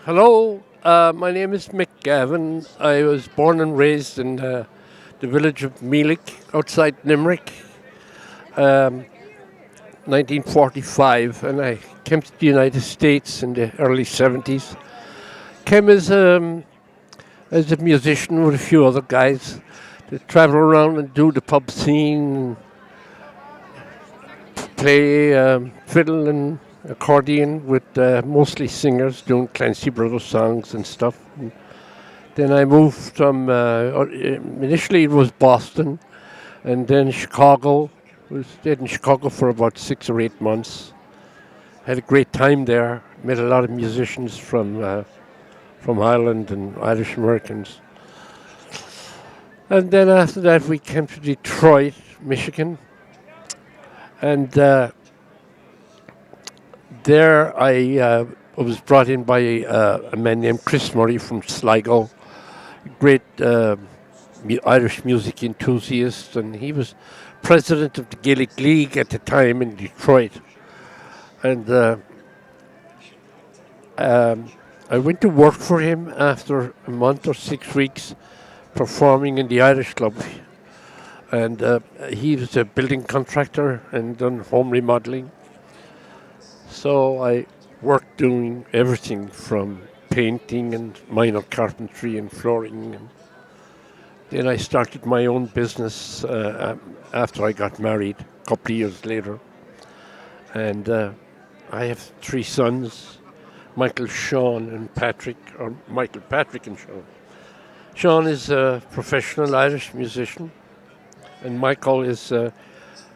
Hello, my name is Mick Gavin. I was born and raised in the village of Meelick outside Limerick, um, 1945, and I came to the United States in the early 70s. Came as a musician with a few other guys to travel around and do the pub scene, play fiddle and accordion with mostly singers doing Clancy Brothers songs and stuff. Then I moved from, initially it was Boston and then Chicago. Stayed in Chicago for about 6 or 8 months. Had a great time there. Met a lot of musicians from Ireland and Irish Americans. And then after that we came to Detroit, Michigan. And there I was brought in by a man named Chris Murray from Sligo, great Irish music enthusiast, and he was president of the Gaelic League at the time in Detroit. And I went to work for him after a month or 6 weeks performing in the Irish Club. And he was a building contractor and done home remodeling. So I worked doing everything from painting and minor carpentry and flooring. And then I started my own business after I got married a couple of years later. And I have 3 sons, Michael, Sean, and Patrick, or Michael, Patrick, and Sean. Sean is a professional Irish musician, and Michael is an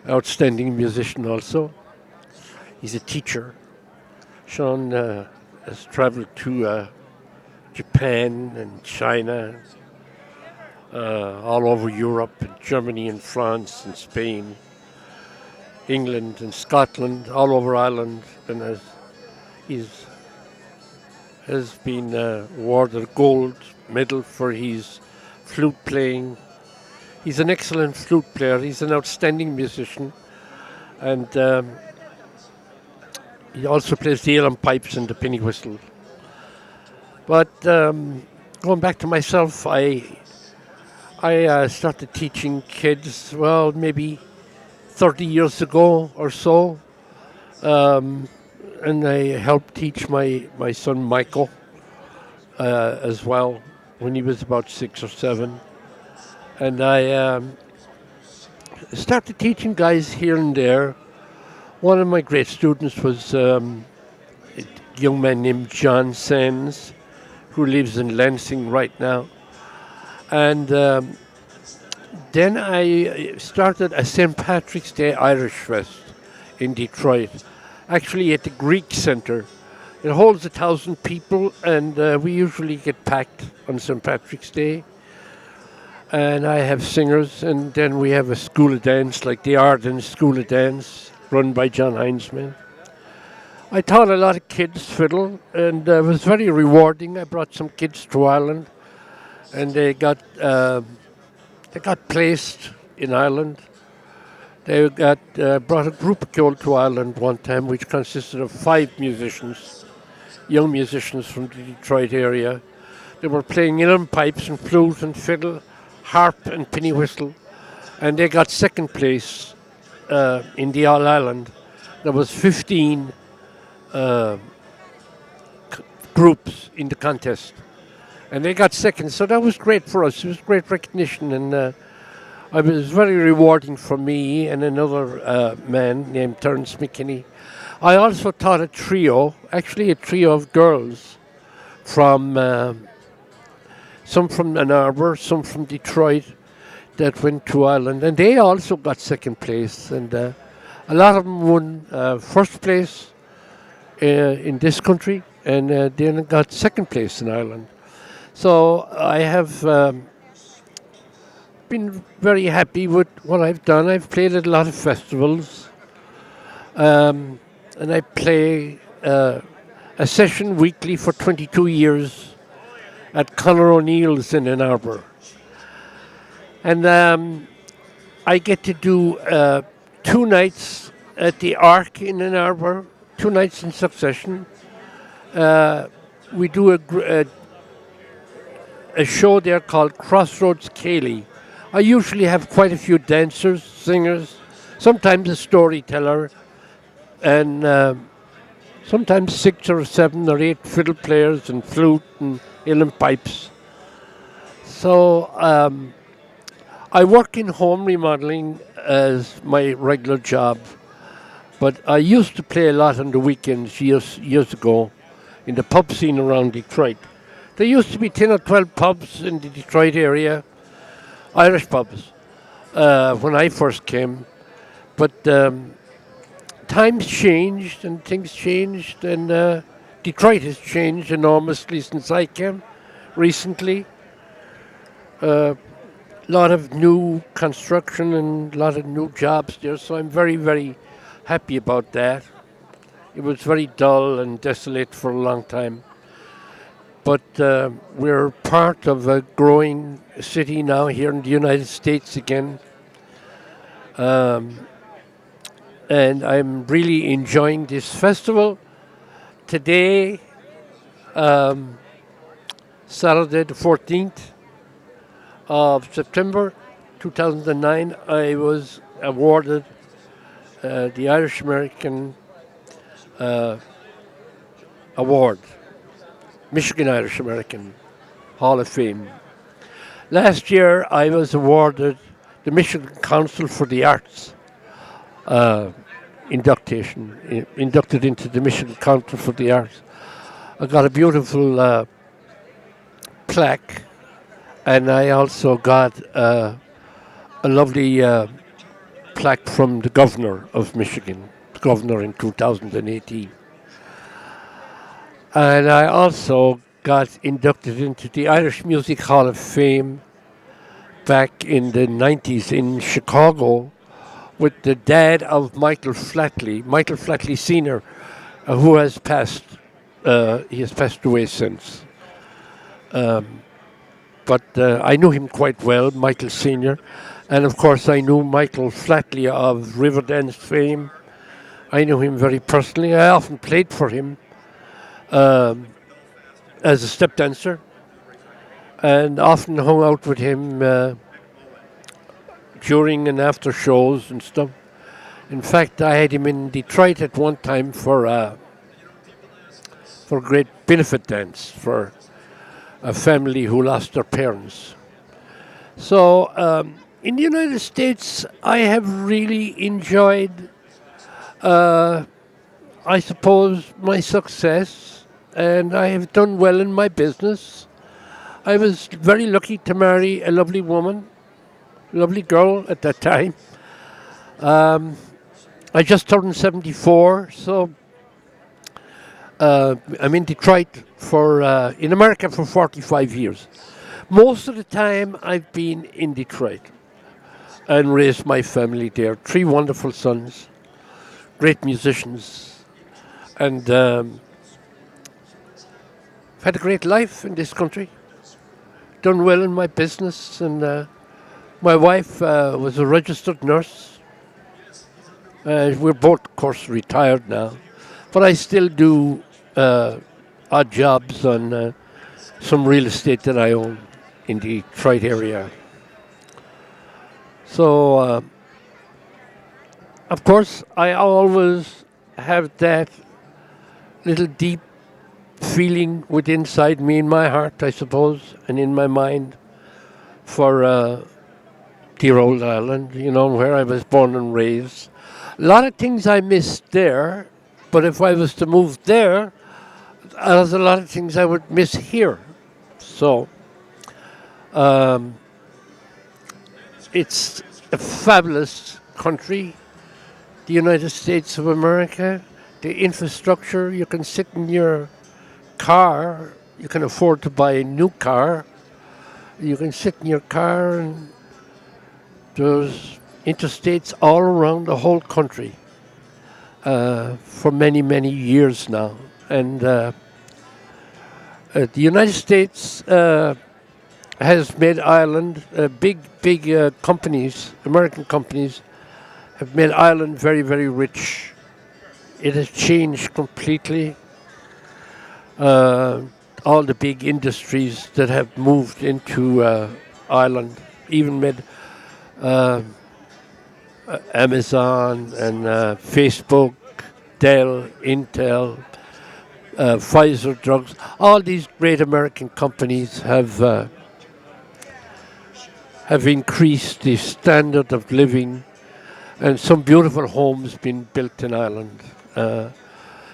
outstanding musician also. He's a teacher. Sean has traveled to Japan and China, all over Europe, and Germany and France and Spain, England and Scotland, all over Ireland, and has been awarded a gold medal for his flute playing. He's an excellent flute player. He's an outstanding musician, and he also plays the Elan pipes and the penny whistle. But going back to myself, I started teaching kids, well, maybe 30 years ago or so. And I helped teach my son Michael as well when he was about 6 or 7. And I started teaching guys here and there. One of my great students was a young man named John Sands, who lives in Lansing right now. And then I started a St. Patrick's Day Irish Fest in Detroit, actually at the Greek Center. It holds 1,000 people, and we usually get packed on St. Patrick's Day. And I have singers, and then we have a school of dance, like the Arden School of Dance, run by John Heinzman. I taught a lot of kids fiddle, and it was very rewarding. I brought some kids to Ireland, and they got placed in Ireland. They got brought a group of girls to Ireland one time, which consisted of 5 musicians, young musicians from the Detroit area. They were playing Elan pipes and flute and fiddle, harp and penny whistle, and they got second place in the All Ireland. There was 15 groups in the contest, and they got second. So that was great for us. It was great recognition, and it was very rewarding for me and another man named Terence McKinney. I also taught a trio of girls from some from Ann Arbor, some from Detroit, that went to Ireland, and they also got second place, and a lot of them won first place in this country, and then got second place in Ireland. So I have been very happy with what I've done. I've played at a lot of festivals, and I play a session weekly for 22 years at Conor O'Neill's in Ann Arbor. And I get to do 2 nights at the Ark in Ann Arbor, 2 nights in succession. we do a show there called Crossroads Cayley. I usually have quite a few dancers, singers, sometimes a storyteller, and sometimes 6 or 7 or 8 fiddle players and flute and uilleann pipes. So I work in home remodeling as my regular job, but I used to play a lot on the weekends years ago in the pub scene around Detroit. There used to be 10 or 12 pubs in the Detroit area, Irish pubs, when I first came. But times changed and things changed, and Detroit has changed enormously since I came recently. A lot of new construction and a lot of new jobs there, so I'm very, very happy about that. It was very dull and desolate for a long time. But we're part of a growing city now here in the United States again. Um, and I'm really enjoying this festival. Today, um, Saturday the 14th of September 2009, I was awarded the Irish American uh, Award, Michigan Irish American Hall of Fame. Last year, I was awarded the Michigan Council for the Arts uh, inducted into the Michigan Council for the Arts. I got a beautiful plaque, and I also got a lovely plaque from the governor of Michigan, the governor in 2018. And I also got inducted into the Irish Music Hall of Fame back in the 90s in Chicago with the dad of Michael Flatley Sr., who has passed. He has passed away since. Um, but I knew him quite well, Michael Sr., and of course I knew Michael Flatley of Riverdance fame. I knew him very personally. I often played for him um, as a step dancer, and often hung out with him during and after shows and stuff. In fact, I had him in Detroit at one time for a great benefit dance for a family who lost their parents. So in the United States, I have really enjoyed, uh, I suppose, my success, and I have done well in my business. I was very lucky to marry a lovely woman, lovely girl at that time. Um, I just turned 74, so I'm in Detroit in America for 45 years. Most of the time I've been in Detroit and raised my family there. 3 wonderful sons, great musicians, and I've had a great life in this country. Done well in my business, and my wife was a registered nurse. We're both, of course, retired now, but I still do odd jobs on some real estate that I own in the Detroit area. So, of course, I always have that little deep feeling within inside me, in my heart, I suppose, and in my mind for dear old Ireland, where I was born and raised. A lot of things I missed there, but if I was to move there, there's a lot of things I would miss here. So, um, it's a fabulous country, the United States of America. The infrastructure, you can sit in your car, you can afford to buy a new car. You can sit in your car, and there's interstates all around the whole country for many, many years now. And the United States has made Ireland, big companies, American companies, have made Ireland very, very rich. It has changed completely. all the big industries that have moved into Ireland, even with uh, Amazon and Facebook, Dell, Intel, Pfizer drugs. All these great American companies have increased the standard of living, and some beautiful homes been built in Ireland.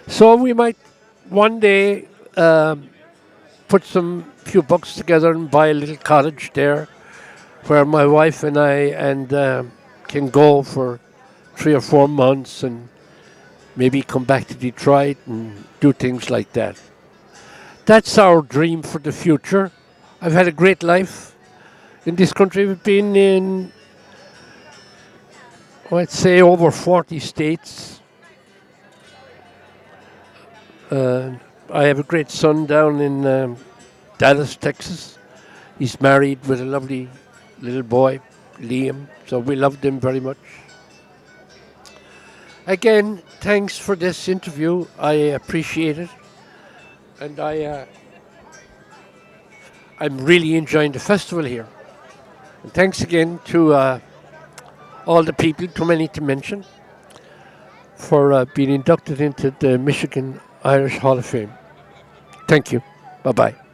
So we might one day put some few bucks together and buy a little cottage there, where my wife and I can go for 3 or 4 months and maybe come back to Detroit and do things like that. That's our dream for the future. I've had a great life in this country. We've been in, I'd say, over 40 states. I have a great son down in Dallas, Texas. He's married with a lovely little boy, Liam, so we loved him very much. Again, thanks for this interview. I appreciate it. And I'm really enjoying the festival here. And thanks again to all the people, too many to mention, for being inducted into the Michigan Irish Hall of Fame. Thank you. Bye-bye.